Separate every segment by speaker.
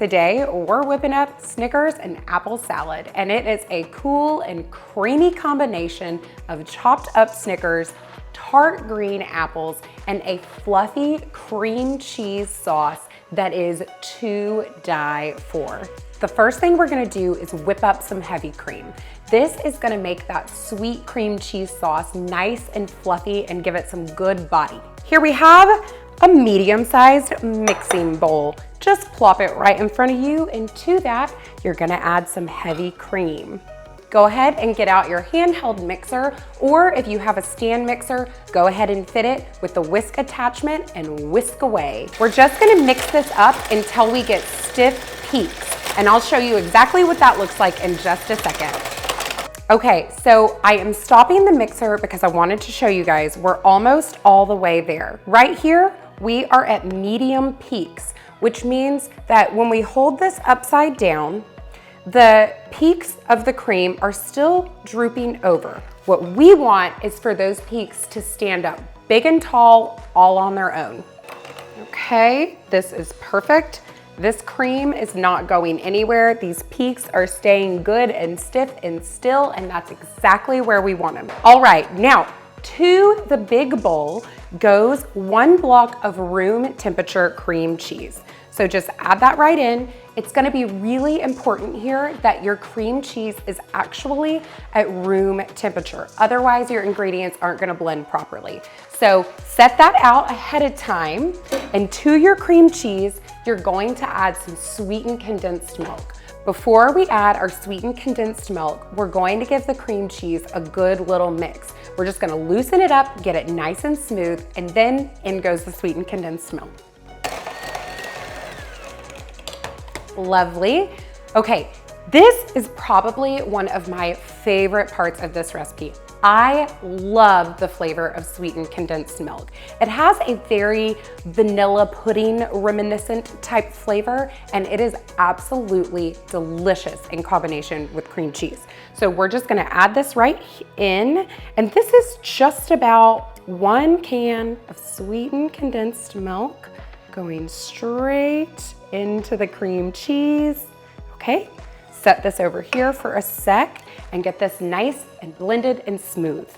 Speaker 1: Today, we're whipping up Snickers and apple salad, and it is a cool and creamy combination of chopped up Snickers, tart green apples, and a fluffy cream cheese sauce that is to die for. The first thing we're gonna do is whip up some heavy cream. This is gonna make that sweet cream cheese sauce nice and fluffy and give it some good body. Here we have a medium-sized mixing bowl. Just plop it right in front of you, and to that, you're gonna add some heavy cream. Go ahead and get out your handheld mixer, or if you have a stand mixer, go ahead and fit it with the whisk attachment and whisk away. We're just gonna mix this up until we get stiff peaks, and I'll show you exactly what that looks like in just a second. Okay, so I am stopping the mixer because I wanted to show you guys we're almost all the way there. Right here, we are at medium peaks, which means that when we hold this upside down, the peaks of the cream are still drooping over. What we want is for those peaks to stand up big and tall, all on their own. Okay, this is perfect. This cream is not going anywhere. These peaks are staying good and stiff and still, and that's exactly where we want them. All right, now to the big bowl goes 1 block of room temperature cream cheese. So just add that right in. It's gonna be really important here that your cream cheese is actually at room temperature. Otherwise, your ingredients aren't gonna blend properly. So set that out ahead of time, and to your cream cheese, you're going to add some sweetened condensed milk. Before we add our sweetened condensed milk, we're going to give the cream cheese a good little mix. We're just gonna loosen it up, get it nice and smooth, and then in goes the sweetened condensed milk. Lovely. Okay, this is probably one of my favorite parts of this recipe. I love the flavor of sweetened condensed milk. It has a very vanilla pudding reminiscent type flavor, and it is absolutely delicious in combination with cream cheese. So we're just gonna add this right in, and this is just about 1 can of sweetened condensed milk going straight into the cream cheese. Okay, set this over here for a sec and get this nice and blended and smooth.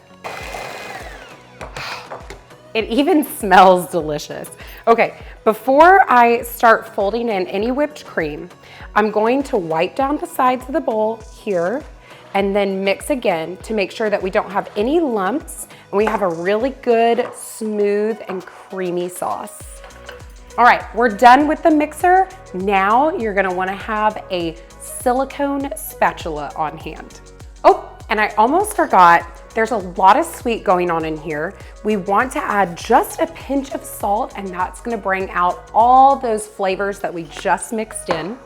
Speaker 1: It even smells delicious. Okay, before I start folding in any whipped cream, I'm going to wipe down the sides of the bowl here and then mix again to make sure that we don't have any lumps and we have a really good, smooth and creamy sauce. All right, we're done with the mixer. Now you're gonna wanna have a silicone spatula on hand. Oh, and I almost forgot, there's a lot of sweet going on in here. We want to add just a pinch of salt, and that's gonna bring out all those flavors that we just mixed in.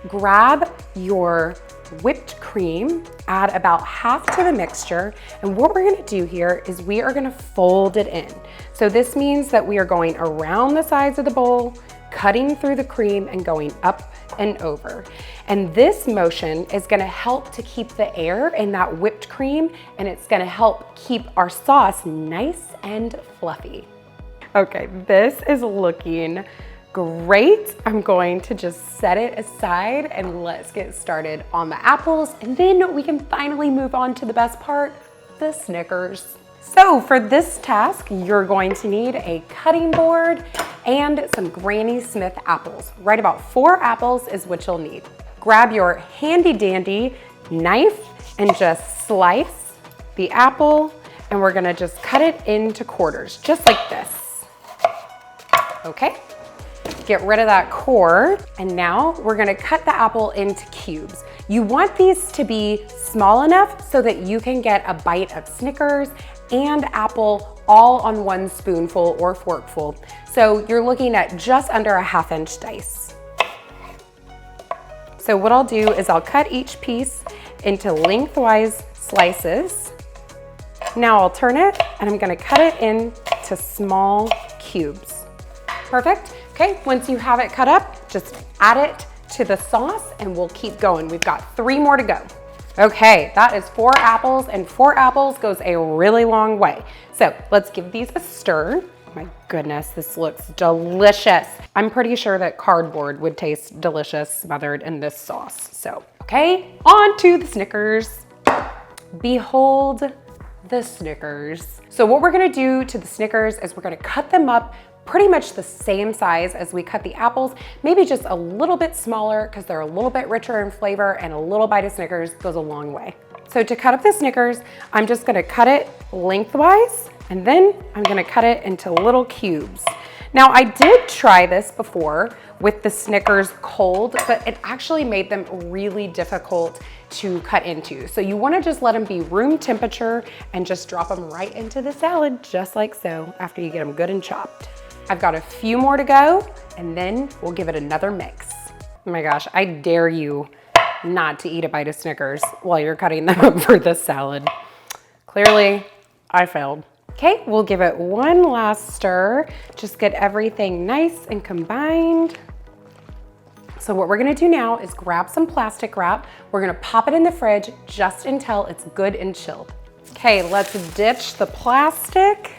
Speaker 1: Grab your whipped cream, add about half to the mixture, and what we're gonna do here is we are gonna fold it in. So this means that we are going around the sides of the bowl, cutting through the cream and going up and over. And this motion is gonna help to keep the air in that whipped cream, and it's gonna help keep our sauce nice and fluffy. Okay, this is looking great. I'm going to just set it aside and let's get started on the apples, and then we can finally move on to the best part, the Snickers. So for this task, you're going to need a cutting board and some Granny Smith apples. Right about 4 apples is what you'll need. Grab your handy dandy knife and just slice the apple, and we're gonna just cut it into quarters, just like this. Okay? Get rid of that core, and now we're gonna cut the apple into cubes. You want these to be small enough so that you can get a bite of Snickers and apple all on 1 spoonful or forkful. So you're looking at just under a 1/2 inch dice. So what I'll do is I'll cut each piece into lengthwise slices. Now I'll turn it, and I'm gonna cut it into small cubes. Perfect. Okay, once you have it cut up, just add it to the sauce and we'll keep going. We've got 3 more to go. Okay, that is 4 apples, and 4 apples goes a really long way. So let's give these a stir. My goodness, this looks delicious. I'm pretty sure that cardboard would taste delicious smothered in this sauce. So, okay, on to the Snickers. Behold the Snickers. So what we're gonna do to the Snickers is we're gonna cut them up pretty much the same size as we cut the apples, maybe just a little bit smaller because they're a little bit richer in flavor, and a little bite of Snickers goes a long way. So to cut up the Snickers, I'm just gonna cut it lengthwise, and then I'm gonna cut it into little cubes. Now I did try this before with the Snickers cold, but it actually made them really difficult to cut into. So you wanna just let them be room temperature and just drop them right into the salad, just like so, after you get them good and chopped. I've got a few more to go, and then we'll give it another mix. Oh my gosh, I dare you not to eat a bite of Snickers while you're cutting them up for this salad. Clearly, I failed. Okay, we'll give it one last stir. Just get everything nice and combined. So what we're gonna do now is grab some plastic wrap. We're gonna pop it in the fridge just until it's good and chilled. Okay, let's ditch the plastic.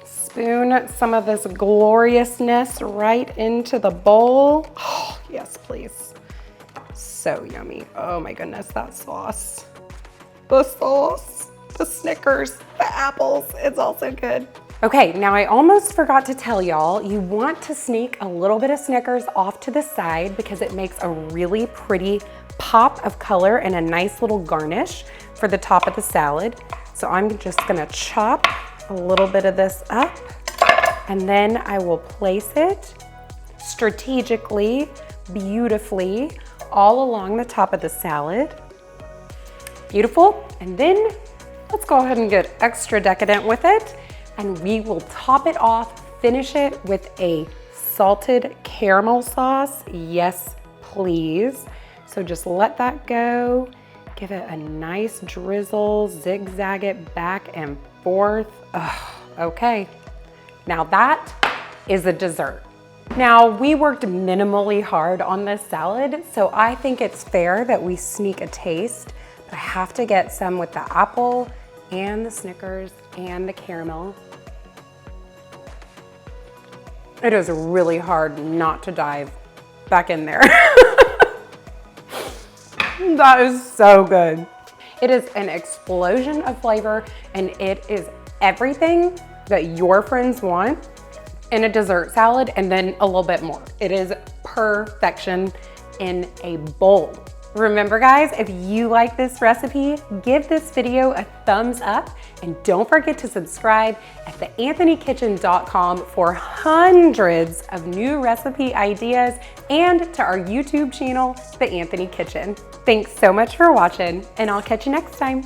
Speaker 1: Spoon some of this gloriousness right into the bowl. Oh, yes, please. So yummy. Oh my goodness, that sauce. The sauce, the Snickers, the apples, it's all so good. Okay, now I almost forgot to tell y'all, you want to sneak a little bit of Snickers off to the side because it makes a really pretty pop of color and a nice little garnish for the top of the salad. So I'm just gonna chop a little bit of this up, and then I will place it strategically, beautifully, all along the top of the salad. Beautiful. And then let's go ahead and get extra decadent with it, and we will top it off, finish it with a salted caramel sauce. Yes, please. So just let that go. Give it a nice drizzle, zigzag it back and forth. Ugh, okay, now that is a dessert. Now we worked minimally hard on this salad, so I think it's fair that we sneak a taste, but I have to get some with the apple and the Snickers and the caramel. It is really hard not to dive back in there. That is so good. It is an explosion of flavor, and it is everything that your friends want in a dessert salad, and then a little bit more. It is perfection in a bowl. Remember guys, if you like this recipe, give this video a thumbs up, and don't forget to subscribe at theanthonykitchen.com for hundreds of new recipe ideas, and to our YouTube channel, The Anthony Kitchen. Thanks so much for watching, and I'll catch you next time.